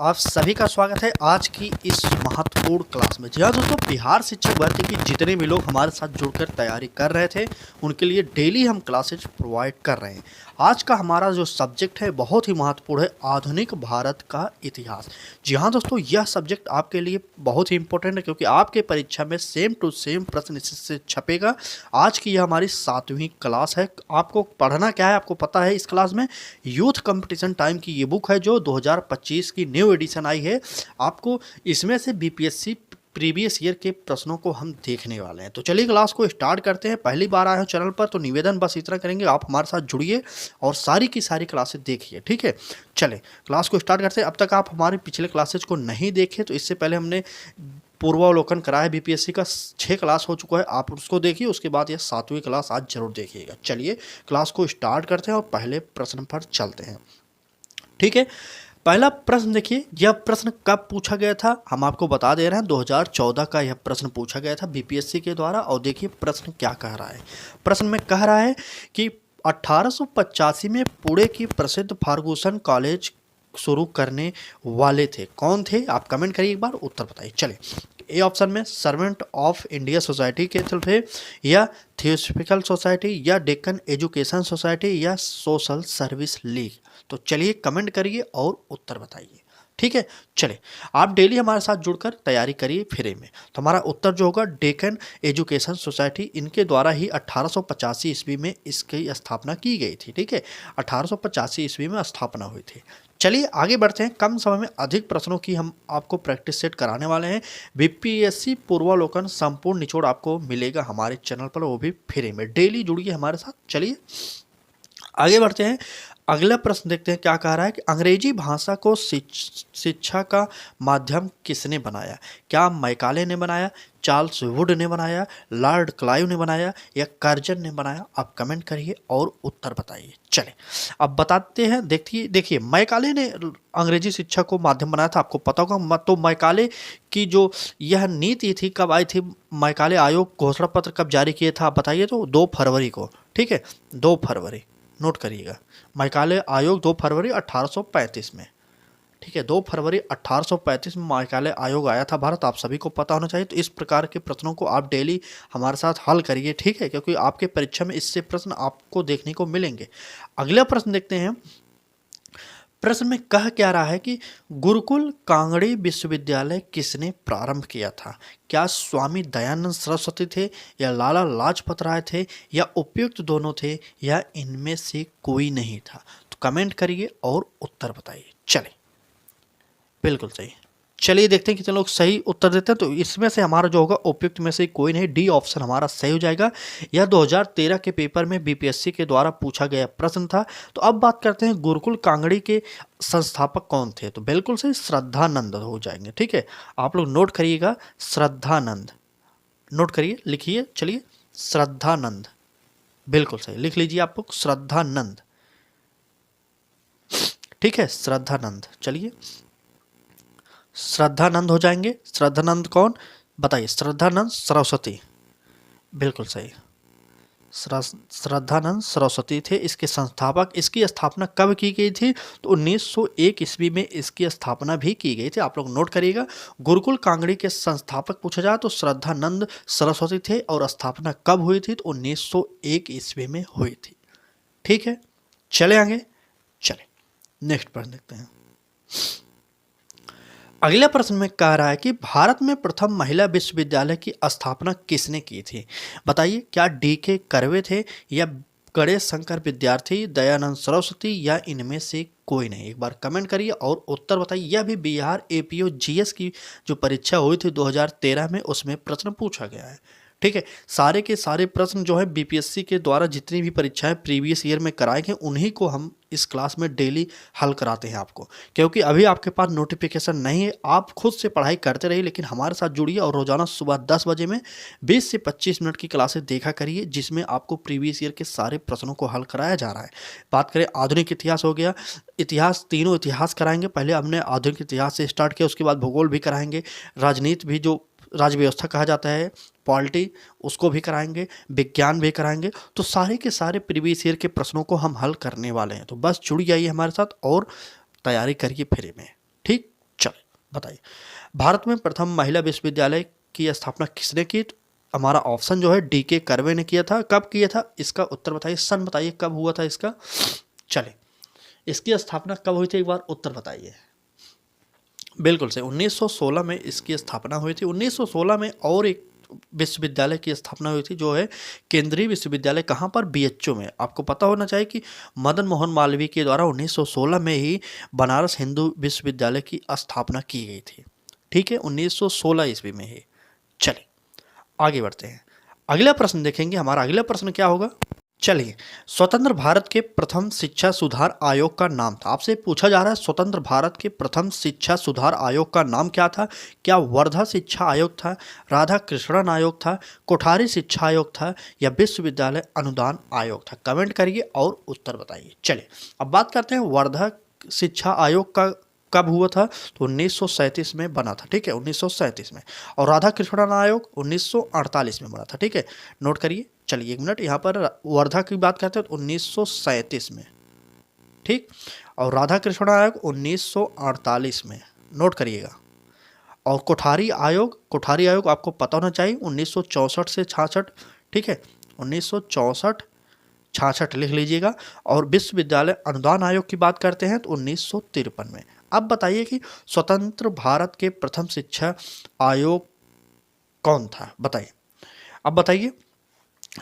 आप सभी का स्वागत है आज की इस महत्वपूर्ण क्लास में। जी हाँ दोस्तों, बिहार शिक्षक भर्ती की जितने भी लोग हमारे साथ जुड़कर तैयारी कर रहे थे उनके लिए डेली हम क्लासेज प्रोवाइड कर रहे हैं। आज का हमारा जो सब्जेक्ट है बहुत ही महत्वपूर्ण है, आधुनिक भारत का इतिहास। जी हाँ दोस्तों, यह सब्जेक्ट आपके लिए बहुत ही इंपॉर्टेंट है क्योंकि आपके परीक्षा में सेम टू सेम प्रश्न इससे छपेगा। आज की यह हमारी 7वीं क्लास है। आपको पढ़ना क्या है आपको पता है। इस क्लास में यूथ कंपटीशन टाइम की ये बुक है जो 2025 की न्यू एडिशन आई है। आपको इसमें से बीपीएससी प्रीवियस ईयर के प्रश्नों को हम देखने वाले हैं। तो चलिए क्लास को स्टार्ट करते हैं। पहली बार आए हो चैनल पर तो निवेदन बस इतना करेंगे, आप हमारे साथ जुड़िए और सारी की सारी क्लासेस देखिए, ठीक है। चले क्लास को स्टार्ट करते हैं। अब तक आप हमारे पिछले क्लासेज को नहीं देखे तो इससे पहले हमने पूर्वावलोकन करा है बीपीएससी का, 6 क्लास हो चुका है, आप उसको देखिए। उसके बाद यह 7वीं क्लास आज जरूर देखिएगा। चलिए क्लास को स्टार्ट करते हैं और पहले प्रश्न पर चलते हैं, ठीक है। पहला प्रश्न देखिए, यह प्रश्न कब पूछा गया था हम आपको बता दे रहे हैं। 2014 का यह प्रश्न पूछा गया था बीपीएससी के द्वारा। और देखिए प्रश्न क्या कह रहा है। प्रश्न में कह रहा है कि 1885 में पुणे की प्रसिद्ध फर्गुसन कॉलेज शुरू करने वाले थे, कौन थे? आप कमेंट करिए, एक बार उत्तर बताइए। चले ए ऑप्शन में सर्वेंट ऑफ इंडिया सोसाइटी के थे, या थियोसॉफिकल सोसाइटी, या डेक्कन एजुकेशन सोसाइटी, या सोशल सर्विस लीग। तो चलिए कमेंट करिए और उत्तर बताइए, ठीक है। चले आप डेली हमारे साथ जुड़कर तैयारी करिए फ्री में। तो हमारा उत्तर जो होगा डेक्कन एजुकेशन सोसाइटी, इनके द्वारा ही 1885 ईस्वी में इसकी स्थापना की गई थी, ठीक है। 1885 ईस्वी में स्थापना हुई थी। चलिए आगे बढ़ते हैं। कम समय में अधिक प्रश्नों की हम आपको प्रैक्टिस सेट कराने वाले हैं। बीपीएससी पूर्वावलोकन संपूर्ण निचोड़ आपको मिलेगा हमारे चैनल पर, वो भी फ्री में। डेली जुड़िए हमारे साथ। चलिए आगे बढ़ते हैं। अगला प्रश्न देखते हैं क्या कह रहा है कि अंग्रेजी भाषा को शिक्षा का माध्यम किसने बनाया? क्या मैकाले ने बनाया, चार्ल्स वुड ने बनाया, लॉर्ड क्लाइव ने बनाया, या कर्जन ने बनाया? आप कमेंट करिए और उत्तर बताइए। चले अब बताते हैं। देखिए मैकाले ने अंग्रेजी शिक्षा को माध्यम बनाया था, आपको पता होगा। तो मैकाले की जो यह नीति थी कब आई थी? मैकाले आयोग घोषणा पत्र कब जारी किया था आप बताइए? तो 2 फरवरी को, ठीक है। 2 फरवरी नोट करिएगा। मैकाले आयोग 2 फरवरी 1835 में, ठीक है। 2 फरवरी 1835 में मैकाले आयोग आया था भारत, आप सभी को पता होना चाहिए। तो इस प्रकार के प्रश्नों को आप डेली हमारे साथ हल करिए, ठीक है, क्योंकि आपके परीक्षा में इससे प्रश्न आपको देखने को मिलेंगे। अगला प्रश्न देखते हैं। प्रश्न में कह क्या रहा है कि गुरुकुल कांगड़ी विश्वविद्यालय किसने प्रारंभ किया था? क्या स्वामी दयानंद सरस्वती थे, या लाला लाजपत राय थे, या उपयुक्त दोनों थे, या इनमें से कोई नहीं था? तो कमेंट करिए और उत्तर बताइए। चलिए बिल्कुल सही। चलिए देखते हैं कितने लोग सही उत्तर देते हैं। तो इसमें से हमारा जो होगा उपयुक्त में से कोई नहीं, डी ऑप्शन हमारा सही हो जाएगा। यह 2013 के पेपर में बीपीएससी के द्वारा पूछा गया प्रश्न था। तो अब बात करते हैं गुरुकुल कांगड़ी के संस्थापक कौन थे? तो बिल्कुल सही, श्रद्धानंद हो जाएंगे, ठीक है। आप लोग नोट करिएगा, श्रद्धानंद नोट करिए, लिखिए। चलिए श्रद्धानंद, बिल्कुल सही लिख लीजिए आप लोग, श्रद्धानंद, ठीक है। श्रद्धानंद, चलिए श्रद्धानंद हो जाएंगे। श्रद्धानंद कौन बताइए? श्रद्धानंद सरस्वती, बिल्कुल सही। श्रद्धानंद सरस्वती थे इसके संस्थापक। इसकी स्थापना कब की गई थी? तो 1901 ईस्वी में इसकी स्थापना भी की गई थी। आप लोग नोट करिएगा। गुरुकुल कांगड़ी के संस्थापक पूछा जाए तो श्रद्धानंद सरस्वती थे, और स्थापना कब हुई थी? तो 1901 ईस्वी में हुई थी, ठीक है। चले आगे, चले नेक्स्ट प्रश्न देखते हैं। अगले प्रश्न में कह रहा है कि भारत में प्रथम महिला विश्वविद्यालय की स्थापना किसने की थी? बताइए, क्या डीके कर्वे थे, या गणेश शंकर विद्यार्थी, दयानंद सरस्वती, या इनमें से कोई नहीं? एक बार कमेंट करिए और उत्तर बताइए। यह भी बिहार एपीओ जीएस की जो परीक्षा हुई थी 2013 में, उसमें प्रश्न पूछा गया है, ठीक है। सारे के सारे प्रश्न जो है बीपीएससी के द्वारा जितनी भी परीक्षाएं प्रीवियस ईयर में कराए गए उन्हीं को हम इस क्लास में डेली हल कराते हैं आपको, क्योंकि अभी आपके पास नोटिफिकेशन नहीं है। आप खुद से पढ़ाई करते रहिए, लेकिन हमारे साथ जुड़िए और रोजाना सुबह 10 बजे में 20 से 25 मिनट की क्लासेस देखा करिए, जिसमें आपको प्रीवियस ईयर के सारे प्रश्नों को हल कराया जा रहा है। बात करें आधुनिक इतिहास हो गया, इतिहास तीनों इतिहास कराएंगे। पहले हमने आधुनिक इतिहास से स्टार्ट किया, उसके बाद भूगोल भी कराएंगे, राजनीति भी जो राज्य व्यवस्था कहा जाता है, पॉलिटी, उसको भी कराएंगे, विज्ञान भी कराएंगे। तो सारे के सारे प्रीवियस ईयर के प्रश्नों को हम हल करने वाले हैं। तो बस जुड़ जाइए हमारे साथ और तैयारी करिए फ्री में, ठीक। बताइए। भारत में प्रथम महिला विश्वविद्यालय की स्थापना किसने की? तो हमारा ऑप्शन जो है डी.के. कर्वे ने किया था। कब किया था? इसका उत्तर बताइए, सन बताइए कब हुआ था इसका। चलिए, इसकी स्थापना कब हुई थी, एक बार उत्तर बताइए। बिल्कुल से 1916 में इसकी स्थापना हुई थी। 1916 में और एक विश्वविद्यालय की स्थापना हुई थी, जो है केंद्रीय विश्वविद्यालय। कहाँ पर? बीएचयू में। आपको पता होना चाहिए कि मदन मोहन मालवीय के द्वारा 1916 में ही बनारस हिंदू विश्वविद्यालय की स्थापना की गई थी। ठीक है, 1916 ईस्वी में ही। चलिए आगे बढ़ते हैं, अगला प्रश्न देखेंगे। हमारा अगला प्रश्न क्या होगा? चलिए, स्वतंत्र भारत के प्रथम शिक्षा सुधार आयोग का नाम था। आपसे पूछा जा रहा है स्वतंत्र भारत के प्रथम शिक्षा सुधार आयोग का नाम क्या था? क्या वर्धा शिक्षा आयोग था, राधा कृष्णन आयोग था, कोठारी शिक्षा आयोग था, या विश्वविद्यालय अनुदान आयोग था? कमेंट करिए और उत्तर बताइए। चलिए अब बात करते हैं वर्धा शिक्षा आयोग का कब हुआ था। तो 1937 में बना था। ठीक है, 1937 में। और राधा कृष्णन आयोग 1948 में बना था। ठीक है, नोट करिए। चलिए एक मिनट, यहाँ पर वर्धा की बात करते हैं तो 1937 में, ठीक, और राधा कृष्ण आयोग 1948 में, नोट करिएगा। और कोठारी आयोग आपको पता होना चाहिए 1964 से 66। ठीक है, 1964 66 लिख लीजिएगा। और विश्वविद्यालय अनुदान आयोग की बात करते हैं तो 1953 में। अब बताइए कि स्वतंत्र भारत के प्रथम शिक्षा आयोग कौन था? बताइए, अब बताइए।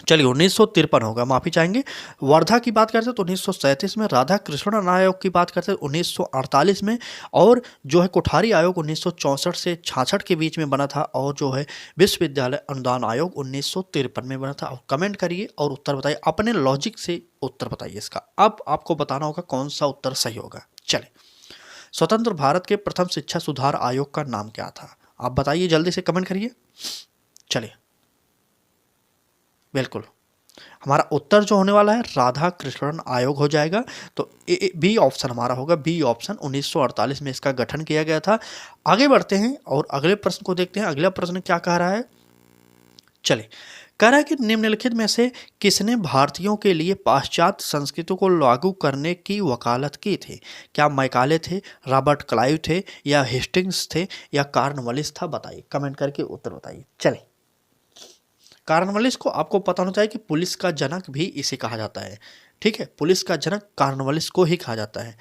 चलिए 1953 होगा, माफी चाहेंगे। वर्धा की बात करते हैं तो 1937 में, राधा कृष्णन आयोग की बात करते हैं 1948 में, और जो है कोठारी आयोग 1964 से 66 के बीच में बना था, और जो है विश्वविद्यालय अनुदान आयोग 1953 में बना था। और कमेंट करिए और उत्तर बताइए, अपने लॉजिक से उत्तर बताइए इसका। अब आपको बताना होगा कौन सा उत्तर सही होगा। चलिए, स्वतंत्र भारत के प्रथम शिक्षा सुधार आयोग का नाम क्या था? आप बताइए, जल्दी से कमेंट करिए। चलिए, बिल्कुल हमारा उत्तर जो होने वाला है राधा कृष्णन आयोग हो जाएगा। तो बी ऑप्शन हमारा होगा, बी ऑप्शन। 1948 में इसका गठन किया गया था। आगे बढ़ते हैं और अगले प्रश्न को देखते हैं। अगला प्रश्न क्या कह रहा है? चलिए, कह रहा है कि निम्नलिखित में से किसने भारतीयों के लिए पाश्चात्य संस्कृति को लागू करने की वकालत की थी? क्या मैकाले थे, रॉबर्ट क्लाइव थे, या हेस्टिंग्स थे, या कॉर्नवालिस था? बताइए, कमेंट करके उत्तर बताइए। चलिए, कॉर्नवालिस को आपको पता होना चाहिए कि पुलिस का जनक भी इसे कहा जाता है। ठीक है, पुलिस का जनक कॉर्नवालिस को ही कहा जाता है।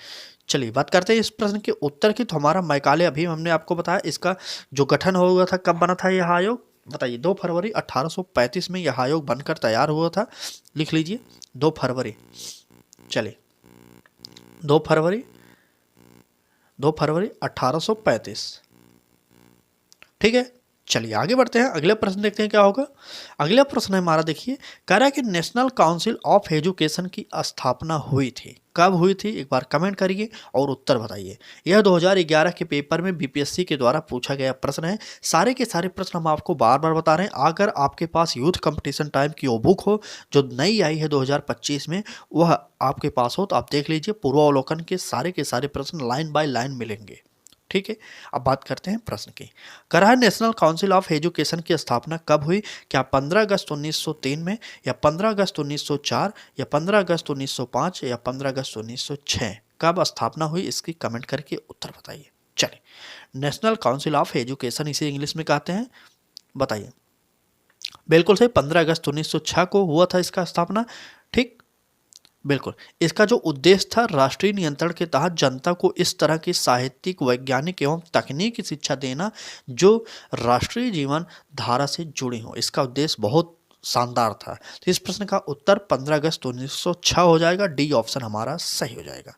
चलिए बात करते हैं इस प्रश्न के उत्तर की। तो हमारा मैकाले, अभी हमने आपको बताया, इसका जो गठन हुआ था, कब बना था यह आयोग? बताइए, 2 फरवरी 1835 में यह आयोग बनकर तैयार हुआ था। लिख लीजिए, 2 फरवरी। चलिए, 2 फरवरी 1835। ठीक है, चलिए आगे बढ़ते हैं। अगले प्रश्न देखते हैं क्या होगा। अगला प्रश्न है हमारा, देखिए, कह रहा है कि नेशनल काउंसिल ऑफ एजुकेशन की स्थापना हुई थी। कब हुई थी? एक बार कमेंट करिए और उत्तर बताइए। यह 2011 के पेपर में बीपीएससी के द्वारा पूछा गया प्रश्न है। सारे के सारे प्रश्न हम आपको बार बार बता रहे हैं। अगर आपके पास यूथ कंपटीशन टाइम की वो बुक हो जो नई आई है 2025 में, वह आपके पास हो तो आप देख लीजिए। पूर्वावलोकन के सारे प्रश्न लाइन बाय लाइन मिलेंगे। ठीक है, अब बात करते हैं प्रश्न की। कह रहा है नेशनल काउंसिल ऑफ एजुकेशन की स्थापना कब हुई? क्या 15 अगस्त 1903 में, या 15 अगस्त 1904, या 15 अगस्त 1905, या 15 अगस्त 1906? कब स्थापना हुई इसकी कमेंट करके उत्तर बताइए। चलिए, नेशनल काउंसिल ऑफ एजुकेशन इसे इंग्लिश में कहते हैं। बताइए, बिल्कुल सही, 15 अगस्त 1906 को हुआ था इसका स्थापना। ठीक, बिल्कुल। इसका जो उद्देश्य था, राष्ट्रीय नियंत्रण के तहत जनता को इस तरह की साहित्यिक, वैज्ञानिक एवं तकनीकी शिक्षा देना जो राष्ट्रीय जीवन धारा से जुड़ी हो। इसका उद्देश्य बहुत शानदार था। तो इस प्रश्न का उत्तर 15 अगस्त 1906 हो जाएगा। डी ऑप्शन हमारा सही हो जाएगा।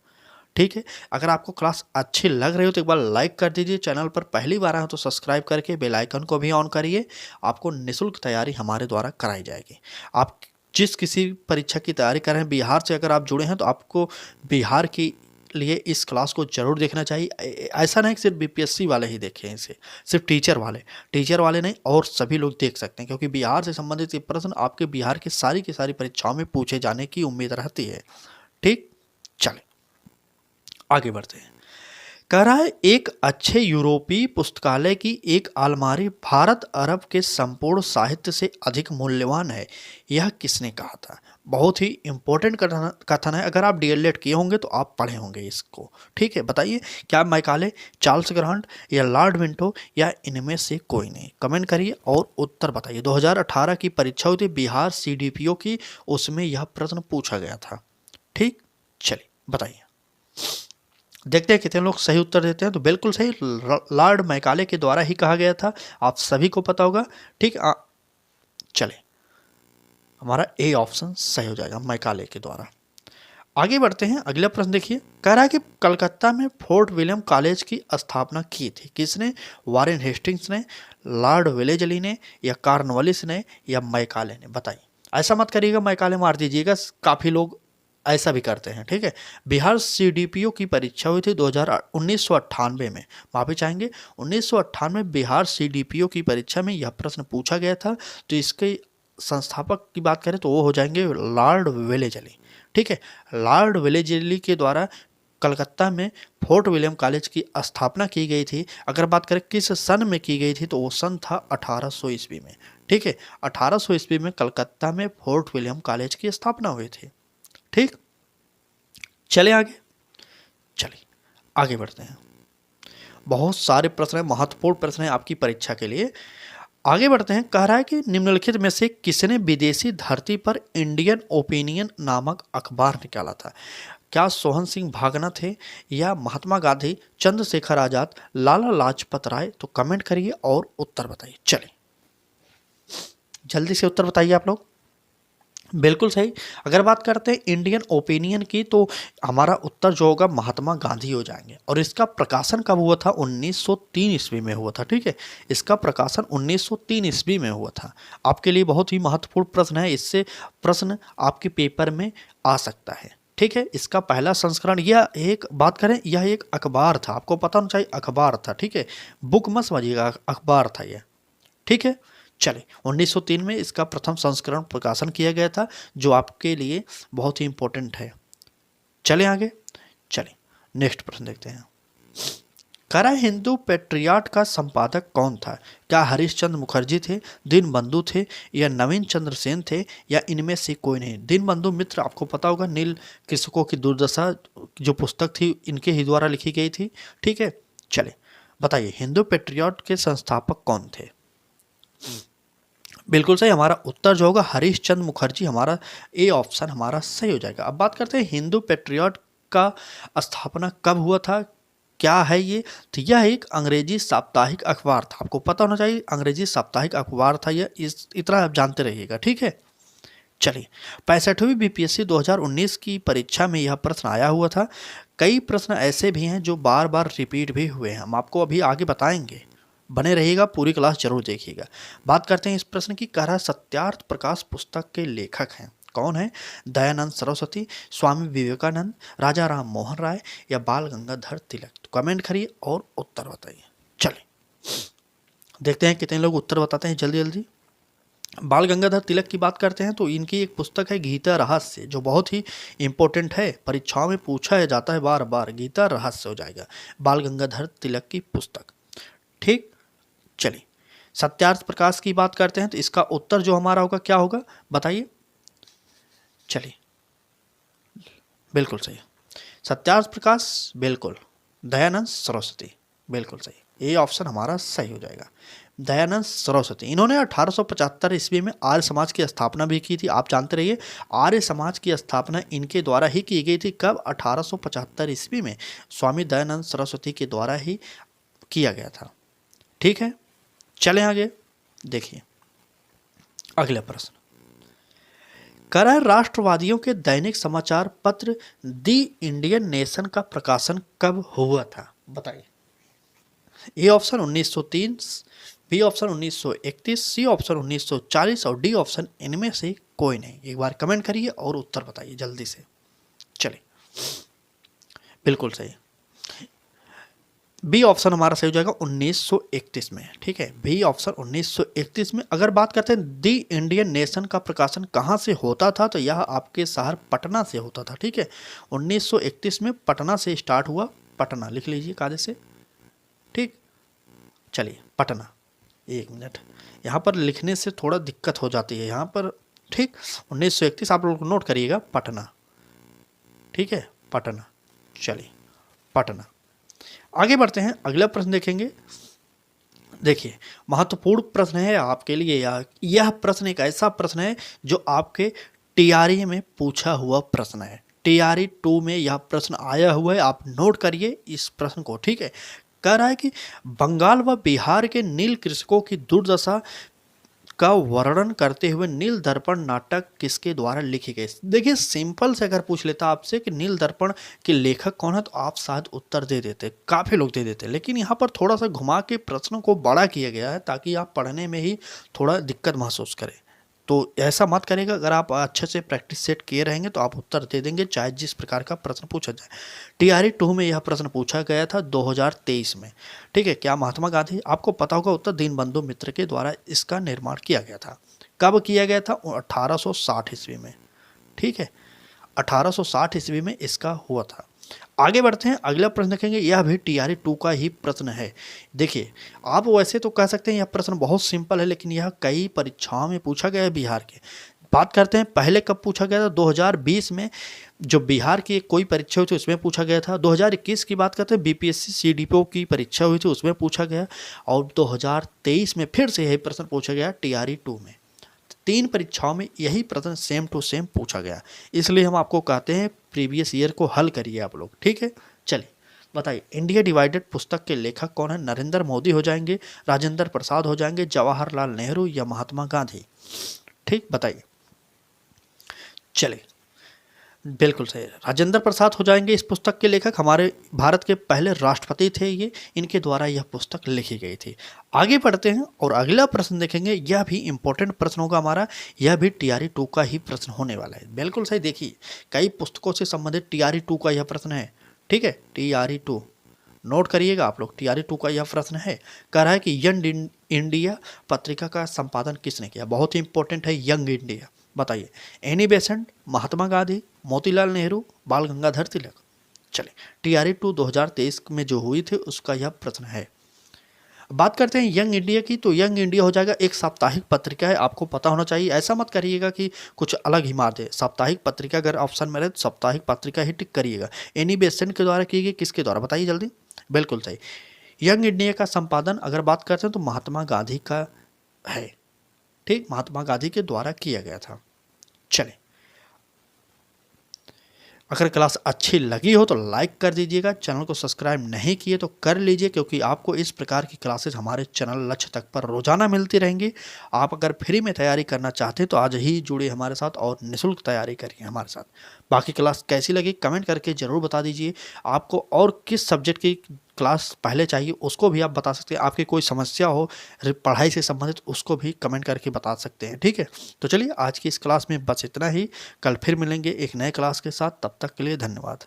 ठीक है, अगर आपको क्लास अच्छी लग रही हो तो एक बार लाइक कर दीजिए। चैनल पर पहली बार आए हो तो सब्सक्राइब करके बेल आइकन को भी ऑन करिए। आपको निःशुल्क तैयारी हमारे द्वारा कराई जाएगी। आप जिस किसी परीक्षा की तैयारी कर रहे हैं, बिहार से अगर आप जुड़े हैं तो आपको बिहार के लिए इस क्लास को जरूर देखना चाहिए। ऐसा नहीं कि सिर्फ बीपीएससी वाले ही देखें इसे, सिर्फ टीचर वाले नहीं, और सभी लोग देख सकते हैं, क्योंकि बिहार से संबंधित ये प्रश्न आपके बिहार की सारी परीक्षाओं में पूछे जाने की उम्मीद रहती है। ठीक, चलें आगे बढ़ते हैं। कह रहा है एक अच्छे यूरोपीय पुस्तकालय की एक अलमारी भारत अरब के संपूर्ण साहित्य से अधिक मूल्यवान है, यह किसने कहा था? बहुत ही इम्पोर्टेंट कथन कथन है। अगर आप डीएलएड किए होंगे तो आप पढ़े होंगे इसको। ठीक है, बताइए क्या मैकाले, चार्ल्स ग्रांट या लॉर्ड मिंटो या इनमें से कोई नहीं? कमेंट करिए और उत्तर बताइए। 2018 की परीक्षा हुई थी बिहार सीडीपीओ की, उसमें यह प्रश्न पूछा गया था। ठीक, चलिए बताइए, देखते हैं कितने लोग सही उत्तर देते हैं। तो बिल्कुल सही, लॉर्ड मैकाले के द्वारा ही कहा गया था, आप सभी को पता होगा। ठीक, चले, हमारा ए ऑप्शन सही हो जाएगा, मैकाले के द्वारा। आगे बढ़ते हैं, अगला प्रश्न देखिए, कह रहा है कि कलकत्ता में फोर्ट विलियम कॉलेज की स्थापना की थी किसने? वारेन हेस्टिंग्स ने, लॉर्ड वेलेजली ने, या कॉर्नवालिस ने, या मैकाले ने? बताइए। ऐसा मत करिएगा मैकाले मार दीजिएगा, काफ़ी लोग ऐसा भी करते हैं। ठीक है, बिहार सीडीपीओ की परीक्षा हुई थी 1998 में, माफी चाहेंगे 1998 बिहार सीडीपीओ की परीक्षा में यह प्रश्न पूछा गया था। तो इसके संस्थापक की बात करें तो वो हो जाएंगे लॉर्ड वेलेजली। ठीक है, लॉर्ड वेलेजली के द्वारा कलकत्ता में फोर्ट विलियम कॉलेज की स्थापना की गई थी। अगर बात करें किस सन में की गई थी तो वो सन था 1800 ईस्वी में। ठीक है, 1800 ईस्वी में कलकत्ता में फोर्ट विलियम कॉलेज की स्थापना हुई थी। ठीक, चले आगे, चलिए आगे बढ़ते हैं। बहुत सारे प्रश्न हैं, महत्वपूर्ण प्रश्न हैं आपकी परीक्षा के लिए। आगे बढ़ते हैं, कह रहा है कि निम्नलिखित में से किसने विदेशी धरती पर इंडियन ओपिनियन नामक अखबार निकाला था? क्या सोहन सिंह भागना थे, या महात्मा गांधी, चंद्रशेखर आजाद, लाला लाजपत राय? तो कमेंट करिए और उत्तर बताइए। चलिए जल्दी से उत्तर बताइए आप लोग। बिल्कुल सही, अगर बात करते हैं इंडियन ओपिनियन की तो हमारा उत्तर जो होगा महात्मा गांधी हो जाएंगे। और इसका प्रकाशन कब हुआ था? 1903 ईस्वी में हुआ था। ठीक है, इसका प्रकाशन 1903 ईस्वी में हुआ था। आपके लिए बहुत ही महत्वपूर्ण प्रश्न है, इससे प्रश्न आपके पेपर में आ सकता है। ठीक है, इसका पहला संस्करण, यह एक बात करें, यह एक अखबार था, आपको पता होना चाहिए अखबार था। ठीक है, बुक मत समझिएगा, अखबार था यह। ठीक है, चलिए 1903 में इसका प्रथम संस्करण प्रकाशन किया गया था, जो आपके लिए बहुत ही इंपॉर्टेंट है। चले आगे, चलिए नेक्स्ट प्रश्न देखते हैं। करा हिंदू पेट्रियाट का संपादक कौन था? क्या हरीशचंद्र मुखर्जी थे, दीनबंधु थे, या नवीन चंद्र सेन थे, या इनमें से कोई नहीं? दीनबंधु मित्र आपको पता होगा, नील कृषकों की दुर्दशा जो पुस्तक थी इनके ही द्वारा लिखी गई थी। ठीक है, चलिए बताइए हिंदू पेट्रियाट के संस्थापक कौन थे? बिल्कुल सही, हमारा उत्तर जो होगा हरीशचंद्र मुखर्जी, हमारा ए ऑप्शन हमारा सही हो जाएगा। अब बात करते हैं हिंदू पेट्रियट का स्थापना कब हुआ था, क्या है ये? तो यह एक अंग्रेजी साप्ताहिक अखबार था, आपको पता होना चाहिए अंग्रेजी साप्ताहिक अखबार था यह, इस इतना आप जानते रहिएगा। ठीक है, चलिए 65वीं बीपीएससी 2019 की परीक्षा में यह प्रश्न आया हुआ था। कई प्रश्न ऐसे भी हैं जो बार बार रिपीट भी हुए हैं, हम आपको अभी आगे बताएंगे, बने रहिएगा, पूरी क्लास जरूर देखिएगा। बात करते हैं इस प्रश्न की, कह रहा है सत्यार्थ प्रकाश पुस्तक के लेखक हैं कौन है? दयानंद सरस्वती, स्वामी विवेकानंद, राजा राम मोहन राय, या बाल गंगाधर तिलक? तो कमेंट करिए और उत्तर बताइए। चलिए देखते हैं कितने लोग उत्तर बताते हैं जल्दी जल्दी। बाल गंगाधर तिलक की बात करते हैं तो इनकी एक पुस्तक है गीता रहस्य, जो बहुत ही इंपॉर्टेंट है, परीक्षाओं में पूछा जाता है बार बार, गीता रहस्य हो जाएगा बाल गंगाधर तिलक की पुस्तक। ठीक, चलिए सत्यार्थ प्रकाश की बात करते हैं तो इसका उत्तर जो हमारा होगा क्या होगा बताइए। चलिए बिल्कुल सही, सत्यार्थ प्रकाश, बिल्कुल दयानंद सरस्वती, बिल्कुल सही, ये ऑप्शन हमारा सही हो जाएगा, दयानंद सरस्वती। इन्होंने 1875 ईस्वी में आर्य समाज की स्थापना भी की थी। आप जानते रहिए आर्य समाज की स्थापना इनके द्वारा ही की गई थी। कब? 1875 ईस्वी में स्वामी दयानंद सरस्वती के द्वारा ही किया गया था। ठीक है, चलें आगे, देखिए अगला प्रश्न, करा राष्ट्रवादियों के दैनिक समाचार पत्र दी इंडियन नेशन का प्रकाशन कब हुआ था? बताइए। A option 1930, B option 1931, C option 1940 और डी ऑप्शन इनमें से कोई नहीं? एक बार कमेंट करिए और उत्तर बताइए जल्दी से। चलिए बिल्कुल सही, बी ऑप्शन हमारा सही हो जाएगा 1931 में। ठीक है, बी ऑप्शन 1931 में। अगर बात करते हैं दी इंडियन नेशन का प्रकाशन कहाँ से होता था तो यह आपके शहर पटना से होता था। ठीक है, 1931 में पटना से स्टार्ट हुआ, पटना लिख लीजिए कायदे से। ठीक, चलिए पटना, एक मिनट, यहाँ पर लिखने से थोड़ा दिक्कत हो जाती है यहाँ पर। ठीक, 1931 आप लोग नोट करिएगा, पटना। ठीक है, पटना। चलिए, पटना। आगे बढ़ते हैं, अगला प्रश्न देखेंगे। देखिए, महत्वपूर्ण प्रश्न है आपके लिए। यह प्रश्न एक ऐसा प्रश्न है जो आपके टीआरई में पूछा हुआ प्रश्न है। टीआरई 2 में यह प्रश्न आया हुआ है, आप नोट करिए इस प्रश्न को। ठीक है, कह रहा है कि बंगाल व बिहार के नील कृषकों की दुर्दशा का वर्णन करते हुए नील दर्पण नाटक किसके द्वारा लिखी गई। देखिए, सिंपल से अगर पूछ लेता आपसे कि नील दर्पण के लेखक कौन है, तो आप शायद उत्तर दे देते, काफ़ी लोग दे देते। लेकिन यहाँ पर थोड़ा सा घुमा के प्रश्नों को बड़ा किया गया है ताकि आप पढ़ने में ही थोड़ा दिक्कत महसूस करें। तो ऐसा मत करेगा, अगर आप अच्छे से प्रैक्टिस सेट किए रहेंगे तो आप उत्तर दे देंगे, चाहे जिस प्रकार का प्रश्न पूछा जाए। टीआरई 2 में यह प्रश्न पूछा गया था 2023 में। ठीक है, क्या महात्मा गांधी, आपको पता होगा उत्तर, दीनबंधु मित्र के द्वारा इसका निर्माण किया गया था। कब किया गया था? 1860 ईस्वी में। ठीक है, 1860 ईस्वी में इसका हुआ था। आगे बढ़ते हैं, अगला प्रश्न देखेंगे। यह भी टीआरई 2 का ही प्रश्न है। देखिए, आप वैसे तो कह सकते हैं यह प्रश्न बहुत सिंपल है, लेकिन यह कई परीक्षाओं में पूछा गया है बिहार के। बात करते हैं पहले कब पूछा गया था। 2020 में जो बिहार की कोई परीक्षा हुई थी उसमें पूछा गया था। 2021 की बात करते हैं, बीपीएससी सीडीपीओ की परीक्षा हुई थी उसमें पूछा गया। और 2023 में फिर से यही प्रश्न पूछा गया टीआरई 2 में। 3 परीक्षाओं में यही प्रश्न सेम टू सेम पूछा गया, इसलिए हम आपको कहते हैं प्रीवियस ईयर को हल करिए आप लोग। ठीक है, चलिए बताइए, इंडिया डिवाइडेड पुस्तक के लेखक कौन है? नरेंद्र मोदी हो जाएंगे, राजेंद्र प्रसाद हो जाएंगे, जवाहरलाल नेहरू या महात्मा गांधी? ठीक, बताइए। चलिए, बिल्कुल सही, राजेंद्र प्रसाद हो जाएंगे इस पुस्तक के लेखक। हमारे भारत के पहले राष्ट्रपति थे ये, इनके द्वारा यह पुस्तक लिखी गई थी। आगे बढ़ते हैं और अगला प्रश्न देखेंगे। यह भी इंपॉर्टेंट प्रश्न होगा हमारा, यह भी टीआरई 2 का ही प्रश्न होने वाला है। बिल्कुल सही, देखिए कई पुस्तकों से संबंधित टीआरई 2 का यह प्रश्न है। ठीक है, टीआरई 2 नोट करिएगा आप लोग, टीआरई 2 का यह प्रश्न है। कह रहा है कि यंग इंडिया पत्रिका का संपादन किसने किया? बहुत ही इंपॉर्टेंट है यंग इंडिया। बताइए, एनी बेसेंट, महात्मा गांधी, मोतीलाल नेहरू, बाल गंगाधर तिलक? चलिए, टीआरई 2 2023 में जो हुई थी उसका यह प्रश्न है। बात करते हैं यंग इंडिया की, तो यंग इंडिया हो जाएगा एक साप्ताहिक पत्रिका है, आपको पता होना चाहिए। ऐसा मत करिएगा कि कुछ अलग ही मार दे। साप्ताहिक पत्रिका अगर ऑप्शन में रहे तो साप्ताहिक पत्रिका ही टिक करिएगा। एनी बेसेंट के द्वारा की गई, किसके द्वारा बताइए जल्दी? बिल्कुल सही, यंग इंडिया का संपादन अगर बात करते हैं तो महात्मा गांधी का है। ठीक, महात्मा गांधी के द्वारा किया गया था। चलें, अगर क्लास अच्छी लगी हो तो लाइक कर दीजिएगा, चैनल को सब्सक्राइब नहीं किए तो कर लीजिए, क्योंकि आपको इस प्रकार की क्लासेस हमारे चैनल लक्ष्य तक पर रोजाना मिलती रहेंगी। आप अगर फ्री में तैयारी करना चाहते हैं तो आज ही जुड़े हमारे साथ और निःशुल्क तैयारी करिए हमारे साथ। बाकी क्लास कैसी लगी कमेंट करके ज़रूर बता दीजिए। आपको और किस सब्जेक्ट की क्लास पहले चाहिए उसको भी आप बता सकते हैं। आपकी कोई समस्या हो पढ़ाई से संबंधित उसको भी कमेंट करके बता सकते हैं। ठीक है, तो चलिए आज की इस क्लास में बस इतना ही। कल फिर मिलेंगे एक नए क्लास के साथ, तब तक के लिए धन्यवाद।